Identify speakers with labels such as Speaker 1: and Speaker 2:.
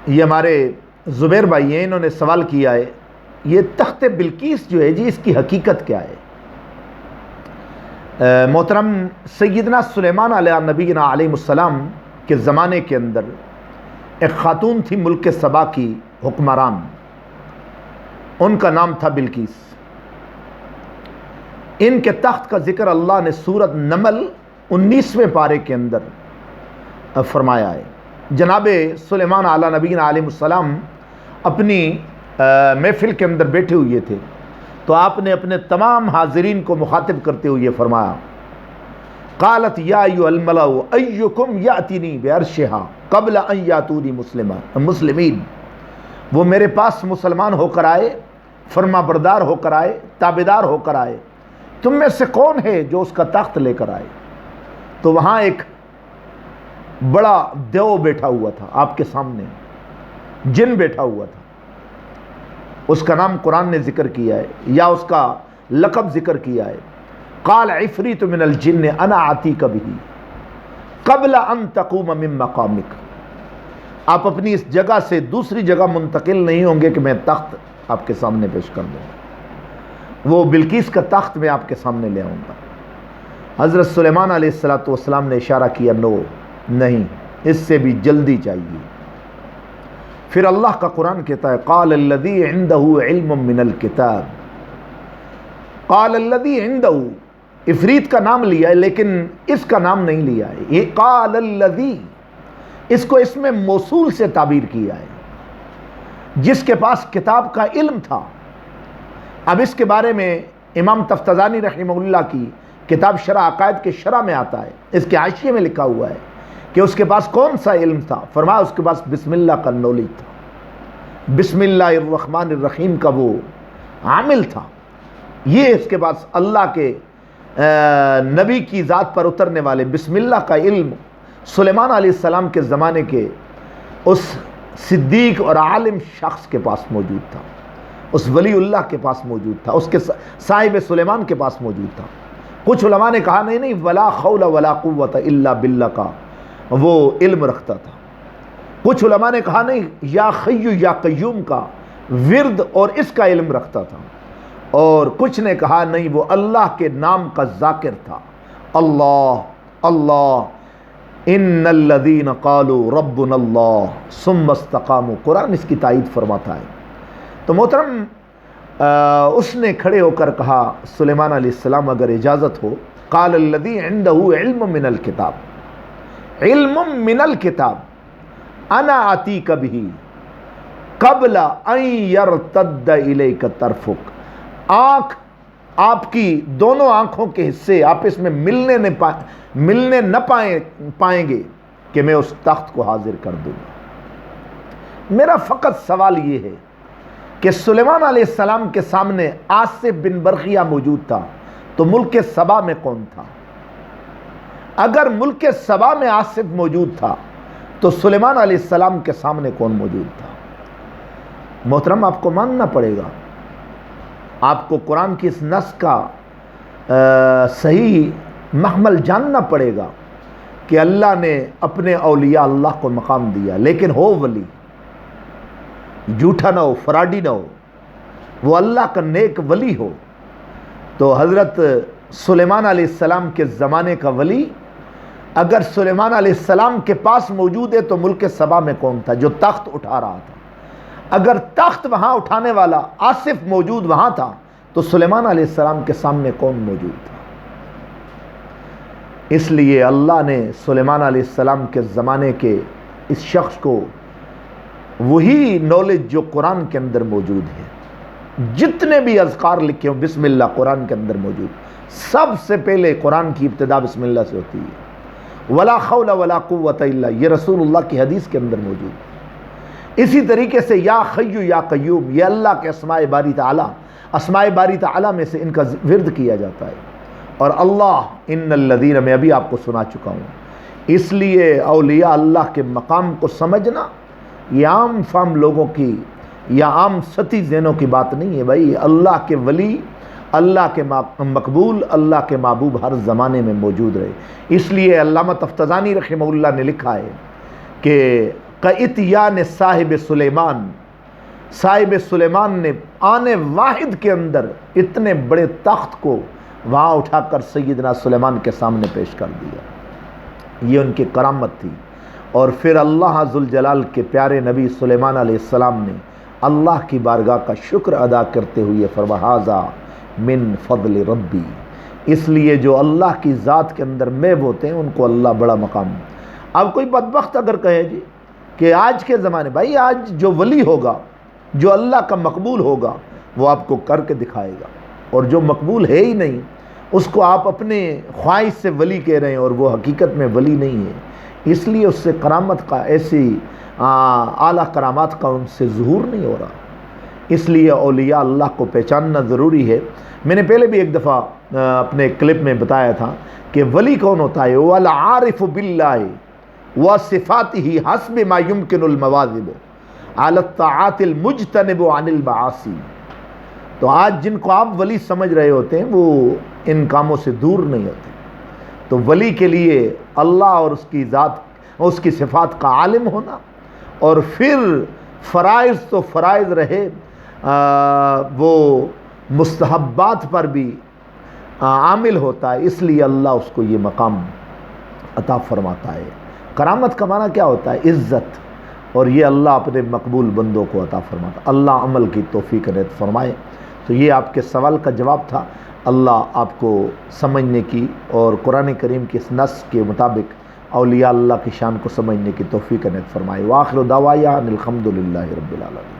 Speaker 1: یہ ہمارے زبیر بھائی ہیں، انہوں نے سوال کیا ہے، یہ تخت بلقیس جو ہے جی اس کی حقیقت کیا ہے؟ محترم سیدنا سلیمان علیہ نبینا علیہ السلام کے زمانے کے اندر ایک خاتون تھی ملک سبا کی حکمران، ان کا نام تھا بلقیس۔ ان کے تخت کا ذکر اللہ نے سورۃ نمل 19ویں پارے کے اندر فرمایا ہے۔ جناب سلیمان علیہ نبینا علیہ السلام اپنی محفل کے اندر بیٹھے ہوئے تھے، تو آپ نے اپنے تمام حاضرین کو مخاطب کرتے ہوئے فرمایا، قالت یا ایھا الملأ ایکم یاتینی بعرشھا قبل ان یاتونی مسلمین، وہ میرے پاس مسلمان ہو کر آئے، فرما بردار ہو کر آئے، تابعدار ہو کر آئے، تم میں سے کون ہے جو اس کا تخت لے کر آئے؟ تو وہاں ایک بڑا دیو بیٹھا ہوا تھا، آپ کے سامنے جن بیٹھا ہوا تھا، اس کا نام قرآن نے ذکر کیا ہے یا اس کا لقب ذکر کیا ہے، قال عفریت من الجن انا آتیک بہ قبل ان تقوم من مقامک، آپ اپنی اس جگہ سے دوسری جگہ منتقل نہیں ہوں گے کہ میں تخت آپ کے سامنے پیش کر دوں، وہ بلقیس کا تخت میں آپ کے سامنے لے آؤں گا۔ حضرت سلیمان علیہ السلام نے اشارہ کیا، نو، نہیں، اس سے بھی جلدی چاہیے۔ پھر اللہ کا قرآن کہتا ہے، قال الذی عندہ علم من الکتاب، قال الذی عندہ، عفریت کا نام لیا ہے لیکن اس کا نام نہیں لیا ہے، یہ قال الذی، اس کو اس میں موصول سے تعبیر کیا ہے، جس کے پاس کتاب کا علم تھا۔ اب اس کے بارے میں امام تفتزانی رحمہ اللہ کی کتاب شرح عقائد کے شرح میں آتا ہے، اس کے حاشیے میں لکھا ہوا ہے کہ اس کے پاس کون سا علم تھا؟ فرمایا اس کے پاس بسم اللہ کا نالج تھا، بسم اللہ الرحمن الرحیم کا وہ عامل تھا، یہ اس کے پاس اللہ کے نبی کی ذات پر اترنے والے بسم اللہ کا علم سلیمان علیہ السلام کے زمانے کے اس صدیق اور عالم شخص کے پاس موجود تھا، اس ولی اللہ کے پاس موجود تھا، اس کے صاحب سلیمان کے پاس موجود تھا۔ کچھ علماء نے کہا نہیں ولا حول ولا قوت الا باللہ کا وہ علم رکھتا تھا، کچھ علماء نے کہا نہیں یا حی یا قیوم کا ورد اور اس کا علم رکھتا تھا، اور کچھ نے کہا نہیں وہ اللہ کے نام کا ذاکر تھا، اللہ اللہ، ان الذین قالوا ربنا اللہ ثم استقاموا، قرآن اس کی تائید فرماتا ہے۔ تو محترم اس نے کھڑے ہو کر کہا سلیمان علیہ السلام اگر اجازت ہو، قال الذی عندہ علم من الکتاب، علم من الکتاب انا آتیک بہ قبل ان یرتد الیک طرفک، آنکھ آپ کی دونوں آنکھوں کے حصے آپ اس میں ملنے نہ پائیں گے کہ میں اس تخت کو حاضر کر دوں گا۔ میرا فقط سوال یہ ہے کہ سلیمان علیہ السلام کے سامنے آصف بن برقیہ موجود تھا تو ملک سبا میں کون تھا؟ اگر ملک سبا میں آصف موجود تھا تو سلیمان علیہ السلام کے سامنے کون موجود تھا؟ محترم آپ کو ماننا پڑے گا، آپ کو قرآن کی اس نص کا صحیح محمل جاننا پڑے گا کہ اللہ نے اپنے اولیاء اللہ کو مقام دیا، لیکن ہو ولی، جھوٹا نہ ہو، فراڈی نہ ہو، وہ اللہ کا نیک ولی ہو۔ تو حضرت سلیمان علیہ السلام کے زمانے کا ولی اگر سلیمان علیہ السلام کے پاس موجود ہے تو ملک سبا میں کون تھا جو تخت اٹھا رہا تھا؟ اگر تخت وہاں اٹھانے والا آصف موجود وہاں تھا تو سلیمان علیہ السلام کے سامنے کون موجود تھا؟ اس لیے اللہ نے سلیمان علیہ السلام کے زمانے کے اس شخص کو وہی نالج جو قرآن کے اندر موجود ہے، جتنے بھی اذکار لکھے ہوں بسم اللہ قرآن کے اندر موجود، سب سے پہلے قرآن کی ابتدا بسم اللہ سے ہوتی ہے، ولا حول ولا قوت الا، یہ رسول اللہ کی حدیث کے اندر موجود ہے۔ اسی طریقے سے یا حی یا قیوم، یہ اللہ کے اسماء باری تعالیٰ، اسماء باری تعالیٰ میں سے ان کا ورد کیا جاتا ہے۔ اور اللہ ان الذین، میں ابھی آپ کو سنا چکا ہوں۔ اس لیے اولیاء اللہ کے مقام کو سمجھنا یہ عام فام لوگوں کی یا عام سطحی ذہنوں کی بات نہیں ہے بھائی، اللہ کے ولی، اللہ کے مقبول، اللہ کے محبوب ہر زمانے میں موجود رہے۔ اس لیے علامہ تفتزانی رحمہ اللہ نے لکھا ہے کہ کَإِتْيَانِ صاحب سلیمان، صاحب سلیمان نے آنے واحد کے اندر اتنے بڑے تخت کو وہاں اٹھا کر سیدنا سلیمان کے سامنے پیش کر دیا. یہ ان کی کرامت تھی. اور پھر اللہ ذوالجلال کے پیارے نبی سلیمان علیہ السلام نے اللہ کی بارگاہ کا شکر ادا کرتے ہوئے فرمایا ھذا من فضل ربی، اس لیے جو اللہ کی ذات کے اندر محو ہوتے ہیں ان کو اللہ بڑا مقام. اب کوئی بدبخت اگر کہے جی کہ آج کے زمانے، بھائی آج جو ولی ہوگا، جو اللہ کا مقبول ہوگا، وہ آپ کو کر کے دکھائے گا، اور جو مقبول ہے ہی نہیں اس کو آپ اپنے خواہش سے ولی کہہ رہے ہیں، اور وہ حقیقت میں ولی نہیں ہے. اس لیے اس سے کرامت کا، ایسی اعلیٰ کرامات کا ان سے ظہور نہیں ہو رہا. اس لیے اولیاء اللہ کو پہچاننا ضروری ہے. میں نے پہلے بھی ایک دفعہ اپنے کلپ میں بتایا تھا کہ ولی کون ہوتا ہے. وَالْعَارِفُ بِاللَّهِ وَصِفَاتِهِ حَسْبِ مَا يُمْكِنُ الْمَوَاظِبُ عَلَى الطَّاعَاتِ الْمُجْتَنِبُ عَنِ الْمَعَاصِي. تو آج جن کو آپ ولی سمجھ رہے ہوتے ہیں وہ ان کاموں سے دور نہیں ہوتے. تو ولی کے لیے اللہ اور اس کی ذات، اس کی صفات کا عالم ہونا، اور پھر فرائض تو فرائض رہے، وہ مستحبات پر بھی عامل ہوتا ہے. اس لیے اللہ اس کو یہ مقام عطا فرماتا ہے. کرامت کا معنی کیا ہوتا ہے؟ عزت. اور یہ اللہ اپنے مقبول بندوں کو عطا فرماتا. اللہ عمل کی توفیق عنایت فرمائے. تو یہ آپ کے سوال کا جواب تھا. اللہ آپ کو سمجھنے کی اور قرآن کریم کے اس نص کے مطابق اولیاء اللہ کی شان کو سمجھنے کی توفیق عنایت فرمائے. وآخر دعوانا الحمد للہ رب العالمین.